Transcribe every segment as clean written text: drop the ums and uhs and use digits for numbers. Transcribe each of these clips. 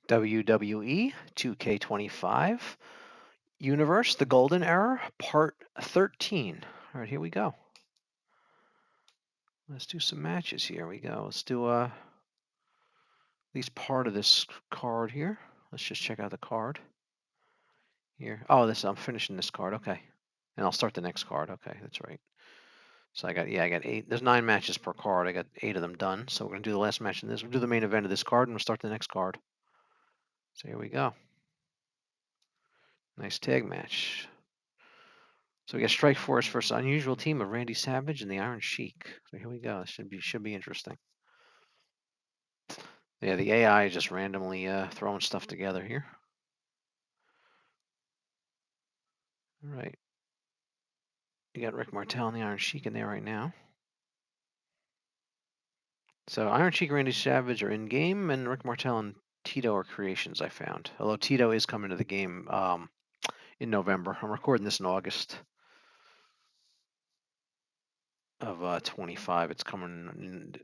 WWE2K25 Universe, the Golden Era, Part 13. All right, here we go. Let's do some matches. Here we go. Let's do at least part of this card here. Let's just check out the card here. Oh, I'm finishing this card. Okay, and I'll start the next card. Okay, that's right. So I got 8. There's 9 matches per card. I got 8 of them done. So we're gonna do the last match in this. We'll do the main event of this card, and we'll start the next card. So here we go. Nice tag match. So we got Strike Force versus Unusual Team of Randy Savage and the Iron Sheik. So here we go. This should be interesting. Yeah, the AI is just randomly throwing stuff together here. All right. You got Rick Martel and the Iron Sheik in there right now. So Iron Sheik and Randy Savage are in game, and Rick Martel and Tito are creations I found. Although Tito is coming to the game in November. I'm recording this in August of 25. It's coming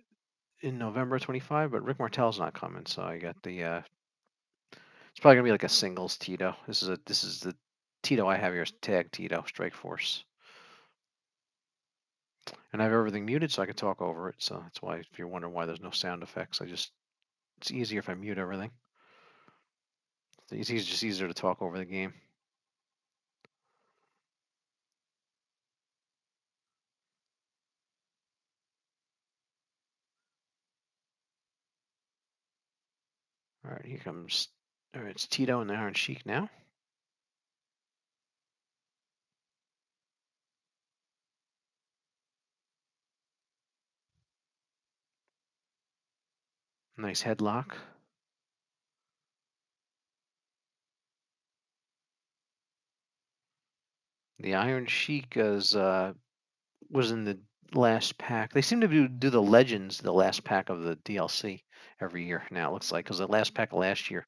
in November 25, but Rick Martel's not coming. So I got the it's probably gonna be like a singles Tito. This is the Tito I have here is tag Tito Strike Force. And I have everything muted so I can talk over it. So that's why, if you're wondering why there's no sound effects, it's easier if I mute everything. It's just easier to talk over the game. All right, here comes. All right, it's Tito and the Iron Sheik now. Nice headlock. The Iron Sheik was in the last pack. They seem to do the Legends, the last pack of the DLC every year now. It looks like, because the last pack of last year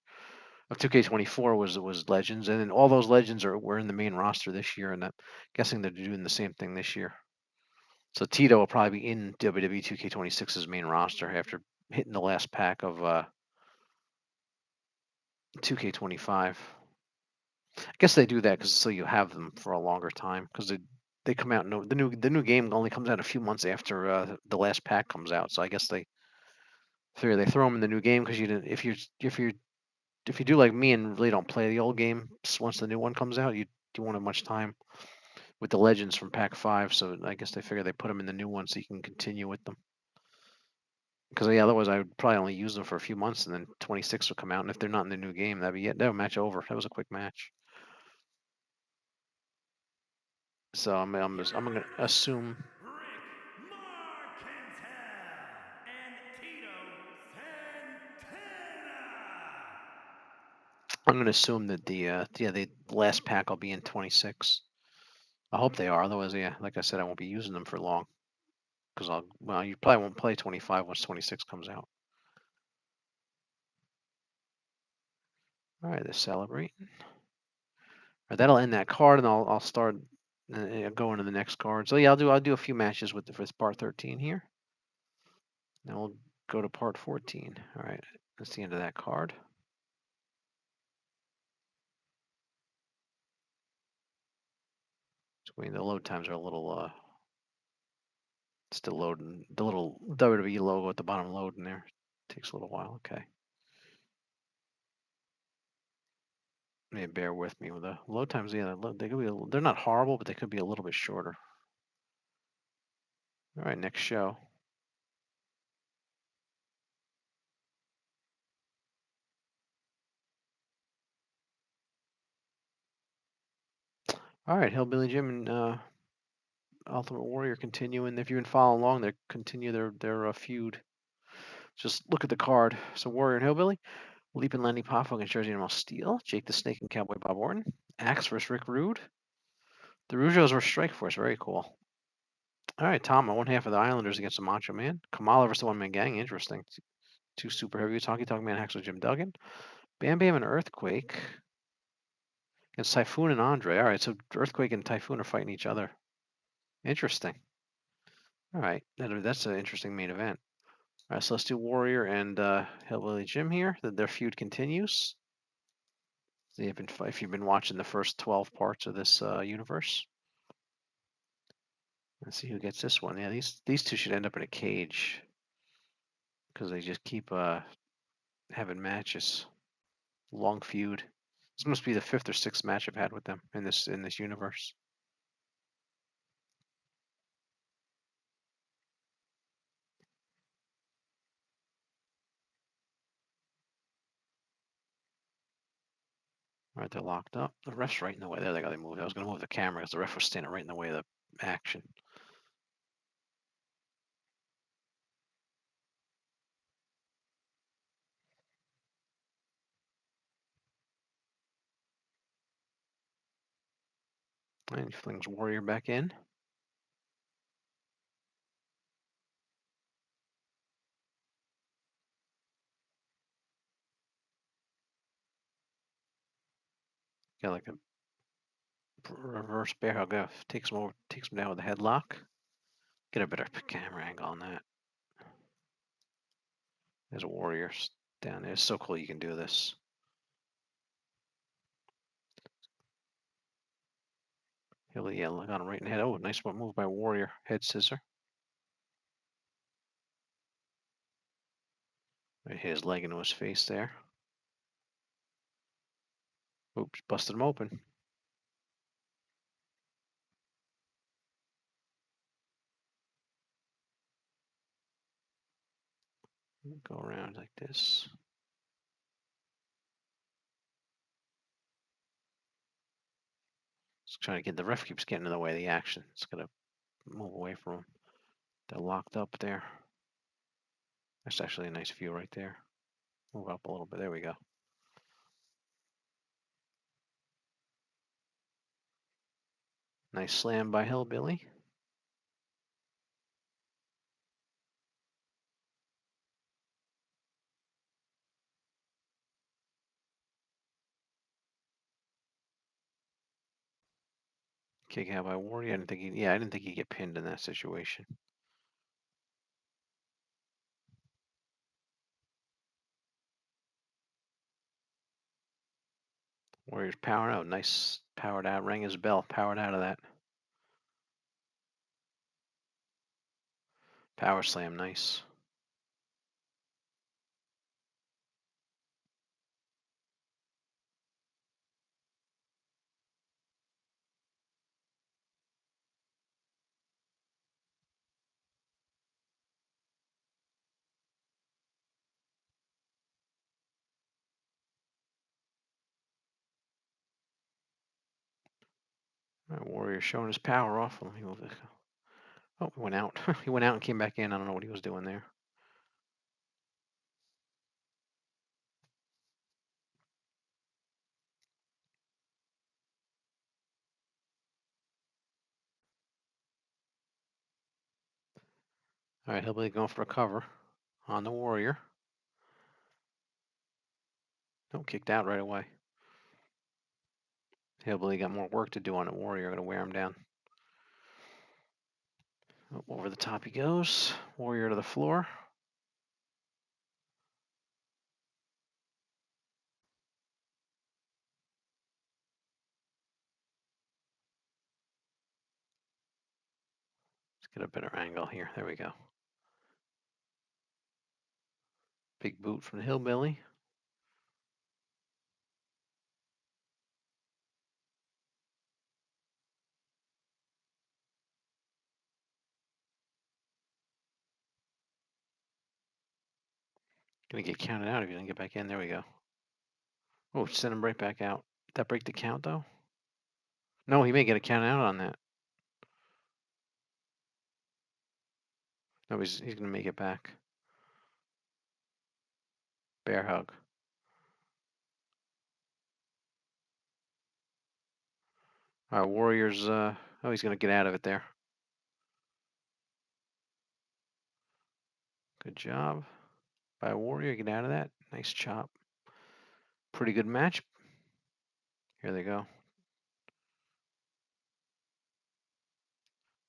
of 2K24 was Legends, and then all those Legends were in the main roster this year, and I'm guessing they're doing the same thing this year. So Tito will probably be in WWE2K26's main roster after hitting the last pack of 2K25. I guess they do that because so you have them for a longer time, because they come out. No, the new game only comes out a few months after the last pack comes out. So I guess they figure they throw them in the new game, because if you do like me and really don't play the old game once the new one comes out, you won't have much time with the Legends from Pack 5. So I guess they figure they put them in the new one so you can continue with them. Because yeah, otherwise I would probably only use them for a few months, and then 26 will come out, and if they're not in the new game, that'd be it. That would match over. That was a quick match. So I'm gonna assume. I'm gonna assume that the last pack will be in 26. I hope they are. Otherwise, yeah, like I said, I won't be using them for long. Because you probably won't play 25 once 26 comes out. All right, they're celebrating. All right, that'll end that card, and I'll start going to the next card. So yeah, I'll do a few matches with this part 13 here. Then we'll go to part 14. All right, that's the end of that card. The load times are a little still loading. The little WWE logo at the bottom loading there takes a little while. Okay. Maybe bear with me with the load times. Yeah, they could be. They're not horrible, but they could be a little bit shorter. All right, next show. All right, Hillbilly Jim and Ultimate Warrior continuing. If you've been following along, they continue their feud. Just look at the card. So Warrior and Hillbilly, Leap and Lenny Poffo against Jersey Animal Steel, Jake the Snake and Cowboy Bob Orton, Axe versus Rick Rude. The Rougeos versus Strike Force. Very cool. All right, Tom, on one half of the Islanders against the Macho Man. Kamala versus the One Man Gang. Interesting. Two super heavyweights. Honky Tonk Man, Hacksaw Jim Duggan. Bam Bam and Earthquake against Typhoon and Andre. All right, so Earthquake and Typhoon are fighting each other. Interesting. All right, that's an interesting main event. All right, so let's do Warrior and Hillbilly Jim here. Their feud continues. See if you've been watching the first 12 parts of this universe. Let's see who gets this one. Yeah, these two should end up in a cage because they just keep having matches. Long feud. This must be the 5th or 6th match I've had with them in this universe. All right, they're locked up. The ref's right in the way. There they go. They moved. I was going to move the camera because the ref was standing right in the way of the action. And he flings Warrior back in. Got like a reverse bear hug. Takes him over. Takes him down with a headlock. Get a better camera angle on that. There's a Warrior down there. It's so cool you can do this. Yeah, look on him right in the head. Oh, nice move by Warrior. Head scissor. Right, hit his leg into his face there. Oops, busted him open. Go around like this. Just trying to get the ref keeps getting in the way of the action. It's gonna move away from him. They're locked up there. That's actually a nice view right there. Move up a little bit. There we go. Nice slam by Hillbilly. Kick out by Warrior. I didn't think he'd get pinned in that situation. Warrior's powering out. Nice powered out. Rang his bell. Powered out of that. Power slam. Nice. All right, Warrior showing his power off. Let me move this. Oh, he went out. He went out and came back in. I don't know what he was doing there. All right, Hillbilly going for a cover on the Warrior. No, kicked out right away. Hillbilly got more work to do on the Warrior. Going to wear him down. Oh, over the top he goes. Warrior to the floor. Let's get a better angle here. There we go. Big boot from the Hillbilly. Gonna get counted out if he doesn't get back in. There we go. Oh, send him right back out. Did that break the count though? No, he may get a count out on that. No, he's gonna make it back. Bear hug. All right, Warriors. Oh, he's gonna get out of it there. Good job by Warrior. Get out of that. Nice chop. Pretty good match. Here they go.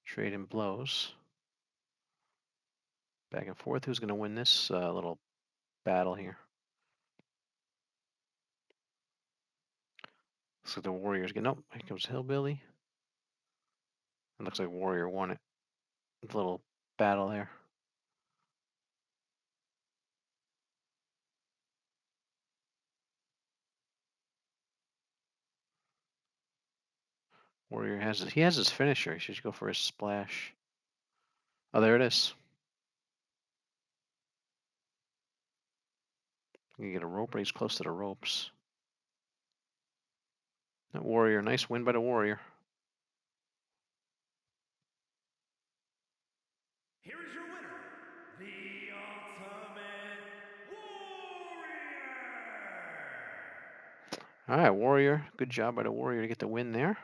Trading blows. Back and forth. Who's going to win this little battle here? Looks like the Warriors get. Nope, here comes Hillbilly. It looks like Warrior won it. A little battle there. Warrior has he has his finisher. He should go for his splash. Oh, there it is. You get a rope, but he's close to the ropes. That Warrior, nice win by the Warrior. Here is your winner, the Ultimate Warrior! All right, Warrior. Good job by the Warrior to get the win there.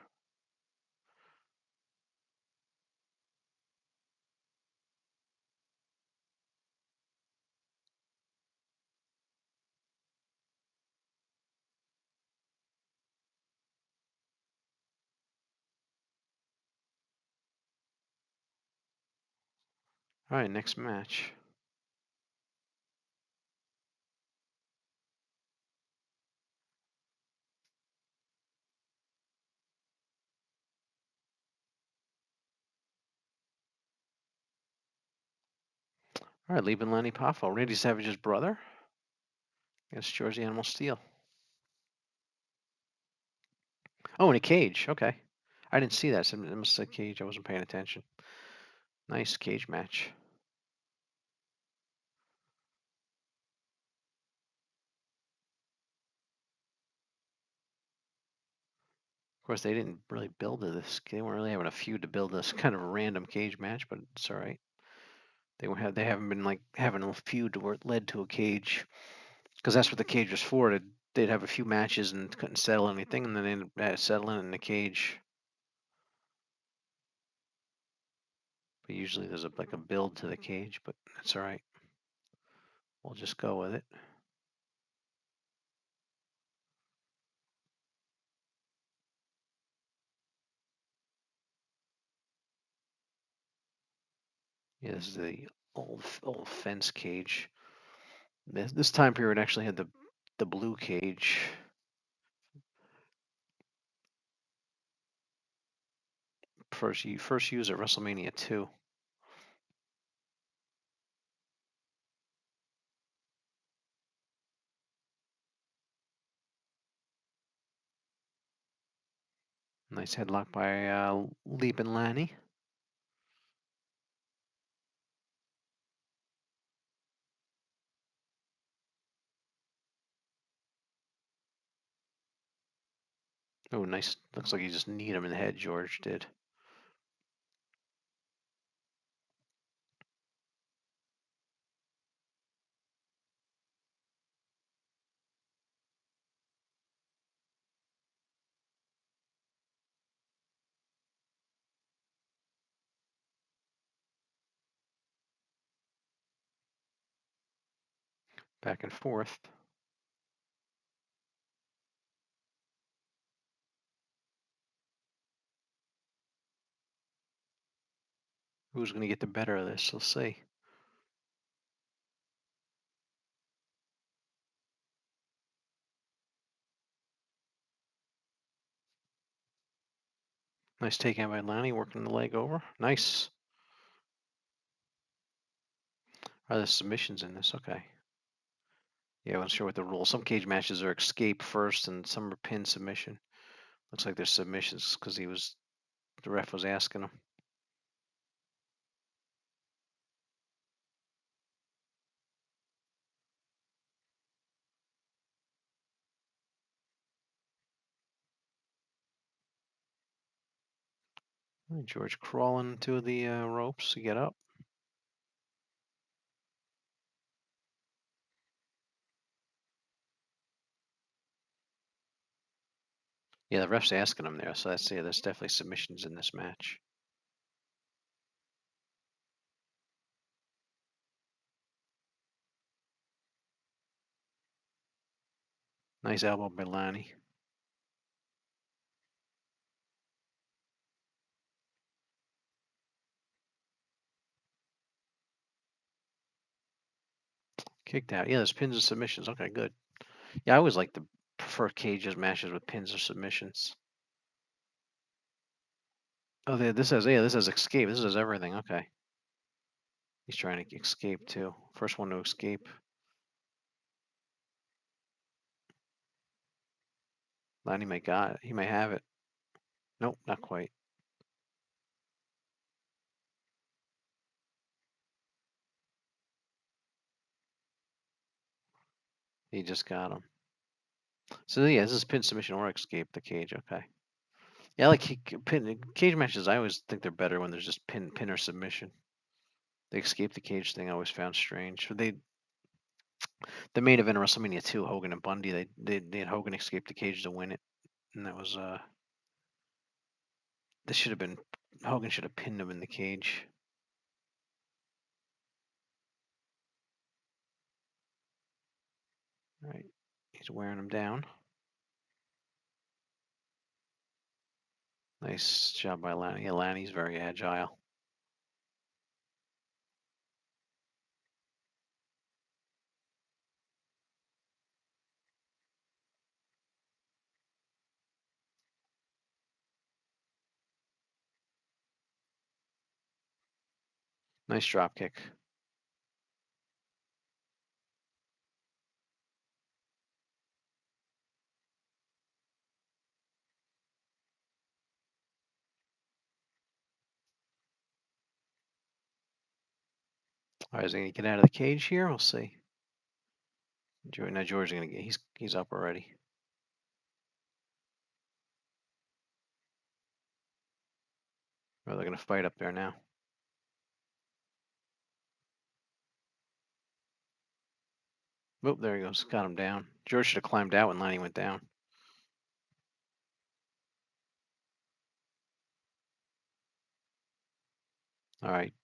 All right, next match. All right, Lieben Lanny Poffo, Randy Savage's brother against George Animal Steel. Oh, in a cage. Okay. I didn't see that. So it must say cage. I wasn't paying attention. Nice cage match. Of course, they didn't really build this. They weren't really having a feud to build this kind of a random cage match, but it's all right. They haven't been like having a feud where it led to a cage, because that's what the cage was for. They'd have a few matches and couldn't settle anything, and then they ended up settling in the cage. But usually there's like a build to the cage, but that's all right. We'll just go with it. Yeah, this is the old fence cage. This time period actually had the blue cage. First used at WrestleMania 2. Nice headlock by Leap and Lanny. Oh, nice. Looks like he just kneed him in the head, George did. Back and forth. Who's going to get the better of this? We'll see. Nice takedown by Lanny, working the leg over. Nice. Are there submissions in this? Okay. Yeah, I wasn't sure what the rules. Some cage matches are escape first, and some are pin submission. Looks like there's submissions because the ref was asking him. George crawling to the ropes to get up. Yeah, the ref's asking him there, so there's definitely submissions in this match. Nice elbow by Lanny. Kicked out. Yeah, there's pins and submissions. Okay, good. Yeah, I always like to prefer cages matches with pins or submissions. Oh, this has this has escape. This has everything. Okay, he's trying to escape too. First one to escape. Lanny may got it. He may have it. Nope, not quite. He just got him. So yeah, this is pin submission or escape the cage. Okay. Yeah, I like pin cage matches. I always think they're better when there's just pin or submission. The escape the cage thing I always found strange. The main event of WrestleMania 2, Hogan and Bundy, they had Hogan escape the cage to win it, and that was this should have been Hogan should have pinned him in the cage. All right, he's wearing him down. Nice job by Lanny. Yeah, Lanny's very agile. Nice drop kick. All right, is he gonna get out of the cage here? We'll see. Now George's gonna get. He's up already. Oh, they're gonna fight up there now. Oop, there he goes. Got him down. George should have climbed out when Lanny went down. All right.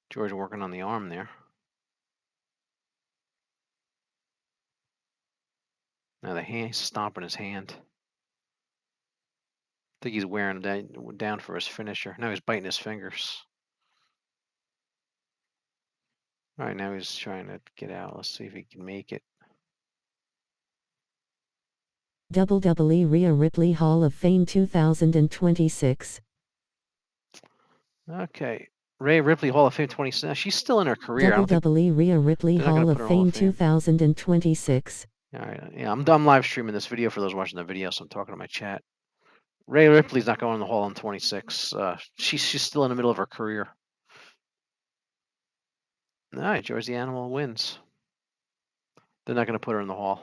George working on the arm there. Now the hand, he's stomping his hand. I think he's wearing him down for his finisher. Now he's biting his fingers. All right, now he's trying to get out. Let's see if he can make it. WWE Rhea Ripley Hall of Fame 2026. Okay. Ray Ripley Hall of Fame 26. She's still in her career. I don't think WWE Rhea Ripley they're not Hall gonna of put her in Hall Fame of Fame. 2026. All right. Yeah, I'm live streaming this video for those watching the video, so I'm talking to my chat. Ray Ripley's not going in the Hall in 26. She's still in the middle of her career. All right, George the Animal wins. They're not going to put her in the Hall.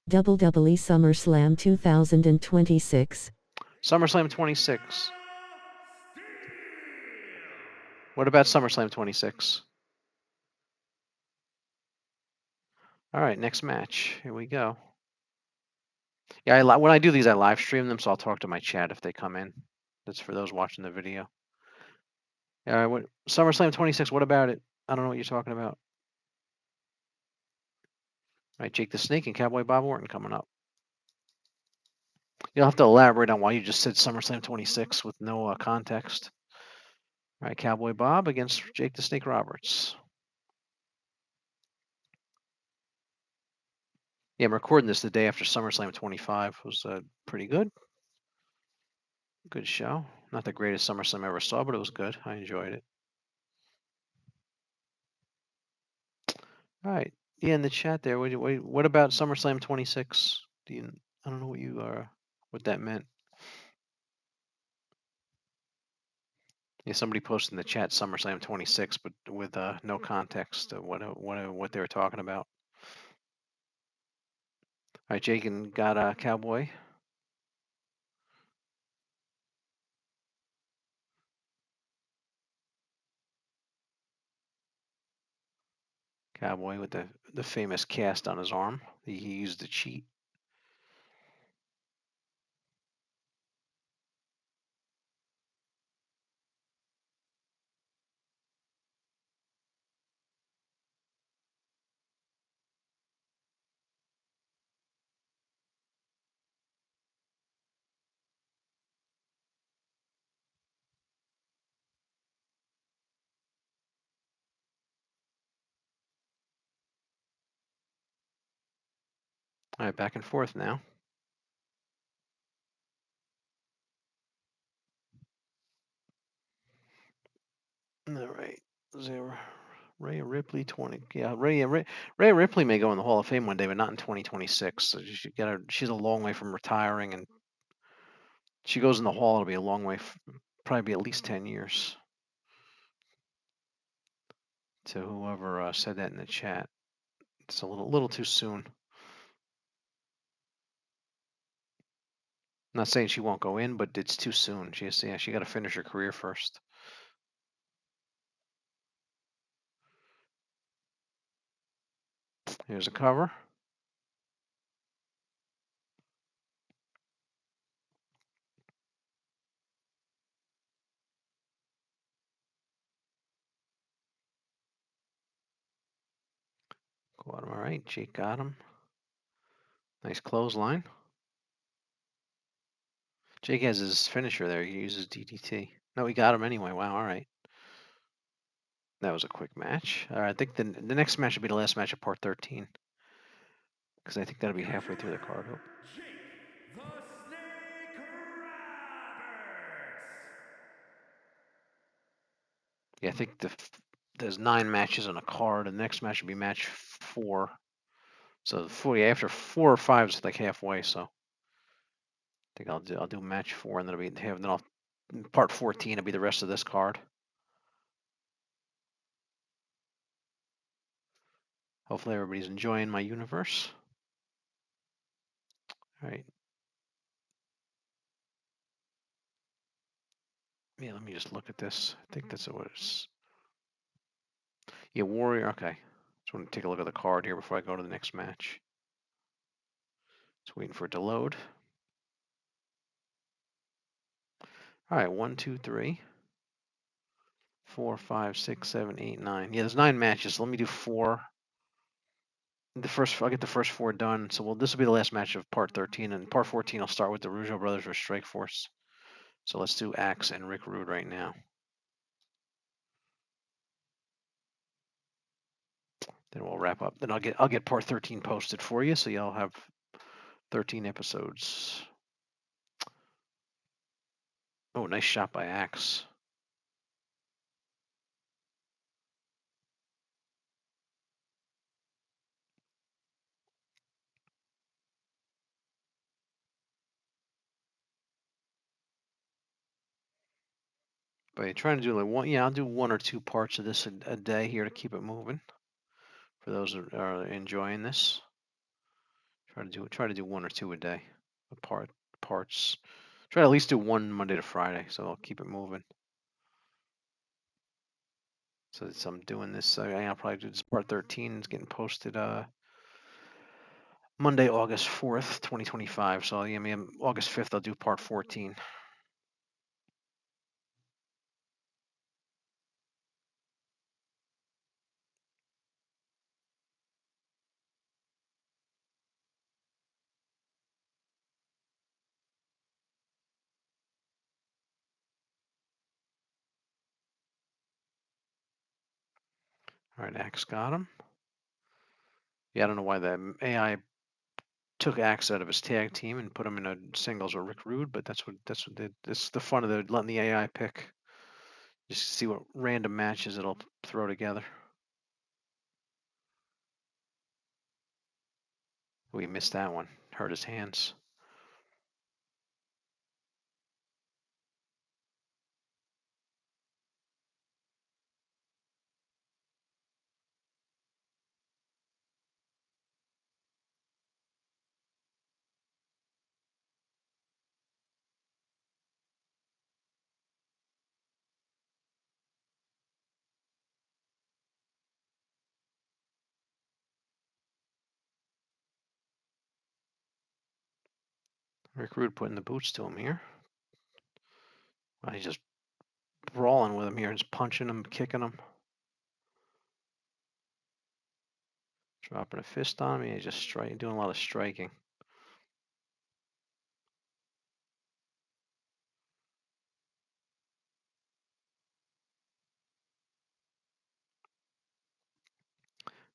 WWE SummerSlam 2026. SummerSlam 26. What about SummerSlam 26? All right, next match. Here we go. Yeah, when I do these, I live stream them, so I'll talk to my chat if they come in. That's for those watching the video. All right, what SummerSlam 26? What about it? I don't know what you're talking about. All right, Jake the Snake and Cowboy Bob Orton coming up. You'll have to elaborate on why you just said SummerSlam 26 with no context. All right, Cowboy Bob against Jake the Snake Roberts. Yeah, I'm recording this the day after SummerSlam 25. It was pretty good. Good show. Not the greatest SummerSlam I ever saw, but it was good. I enjoyed it. All right. Yeah, in the chat there. What about SummerSlam 26? I don't know what you are. What that meant. Yeah, somebody posted in the chat SummerSlam 26, but with no context of what they were talking about. All right, Jake got Cowboy. Cowboy with the famous cast on his arm. He used the cheat. All right, back and forth now. All right, zero. Rhea Ripley, 20. Yeah, Rhea Ripley may go in the Hall of Fame one day, but not in 2026. So she's a long way from retiring, and she goes in the Hall. It'll be a long way, probably be at least 10 years. To whoever said that in the chat, it's a little too soon. Not saying she won't go in, but it's too soon. She got to finish her career first. Here's a cover. Go out all right. Jake got him. Nice clothesline. Jake has his finisher there. He uses DDT. No, he got him anyway. Wow, all right. That was a quick match. All right, I think the next match will be the last match of part 13. Because I think that'll be Here's halfway your through the winner, card. Oh. Jake the Snake Roberts. Yeah, I think there's 9 matches on a card. And the next match will be match 4. So after 4 or 5 is like halfway. So I think I'll do match 4, and then I'll part 14 will be the rest of this card. Hopefully everybody's enjoying my universe. All right. Yeah, let me just look at this. I think that's what it's. Yeah, Warrior. Okay. Just want to take a look at the card here before I go to the next match. Just waiting for it to load. All right, 1, 2, 3, 4, 5, 6, 7, 8, 9. Yeah, there's 9 matches. So let me do 4. I'll get the first 4 done. So this will be the last match of part 13, and part 14 I'll start with the Rougeau brothers versus Strike Force. So let's do Axe and Rick Rude right now. Then we'll wrap up. Then I'll get part 13 posted for you, so y'all have 13 episodes. Oh, nice shot by Axe. But you're trying to do like one, yeah, I'll do 1 or 2 parts of this a day here to keep it moving. For those that are enjoying this, try to do 1 or 2 a day, parts. Try to at least do 1 Monday to Friday, so I'll keep it moving. So I'm doing this. I'll probably do this part 13. It's getting posted Monday, August 4th, 2025. So I mean, August 5th, I'll do part 14. All right, Axe got him. Yeah, I don't know why the AI took Axe out of his tag team and put him in a singles with Rick Rude, but that's what did. It's the fun of letting the AI pick. Just see what random matches it'll throw together. We missed that one. Hurt his hands. Rick Rude putting the boots to him here. He's just brawling with him here, just punching him, kicking him. Dropping a fist on him. He's just doing a lot of striking.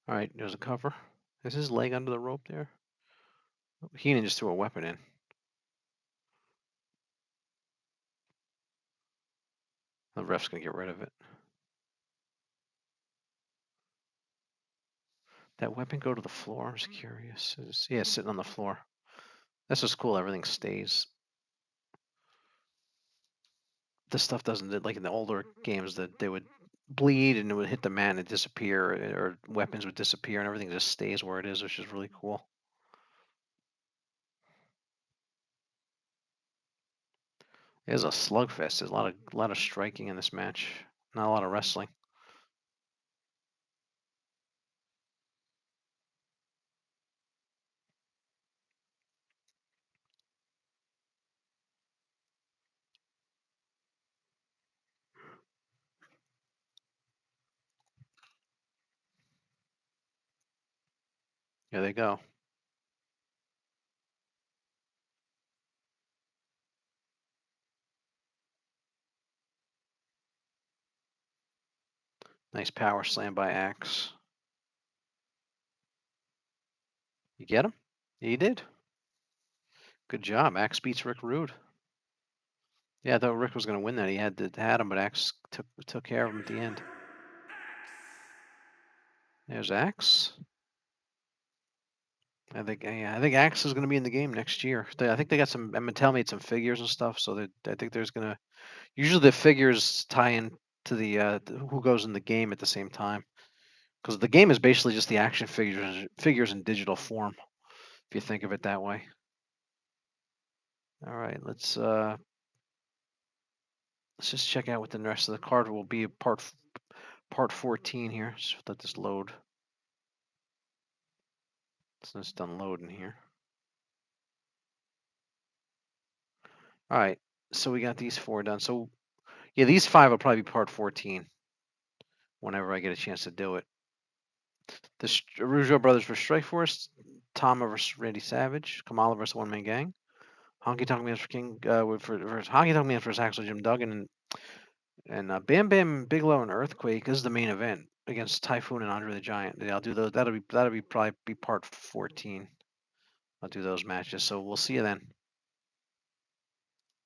All right, there's a cover. Is his leg under the rope there? Heenan just threw a weapon in. The ref's gonna get rid of it. That weapon go to the floor? I'm just curious. Yeah, sitting on the floor. This is cool. Everything stays. This stuff doesn't, like in the older games, that they would bleed and it would hit the mat and it disappear, or weapons would disappear and everything just stays where it is, which is really cool. It is a slugfest. There's a lot of striking in this match. Not a lot of wrestling. Here they go. Nice power slam by Axe. You get him? Yeah, you did. Good job. Axe beats Rick Rude. Yeah, I thought Rick was going to win that. He had him, but Axe took care of him at the Here's your end. winner, X. There's Axe. I think Axe is going to be in the game next year. I think they got some. Mattel made some figures and stuff, so I think there's going to. Usually the figures tie in to the who goes in the game at the same time, because the game is basically just the action figures in digital form, if you think of it that way. All right, let's just check out what the rest of the card will be. Part 14 here. Just let this load. So it's done loading here. All right, so we got these 4 done. So yeah, these 5 will probably be part 14 whenever I get a chance to do it. The Rougeau brothers versus Strikeforce, Tama versus Randy Savage, Kamala versus One Man Gang, Honky Tonk Man versus King versus Honky Tonk Man versus Axel Jim Duggan, and Bam Bam Bigelow and Earthquake. This is the main event against Typhoon and Andre the Giant. Yeah, I'll do those. That'll be probably be part 14. I'll do those matches. So we'll see you then.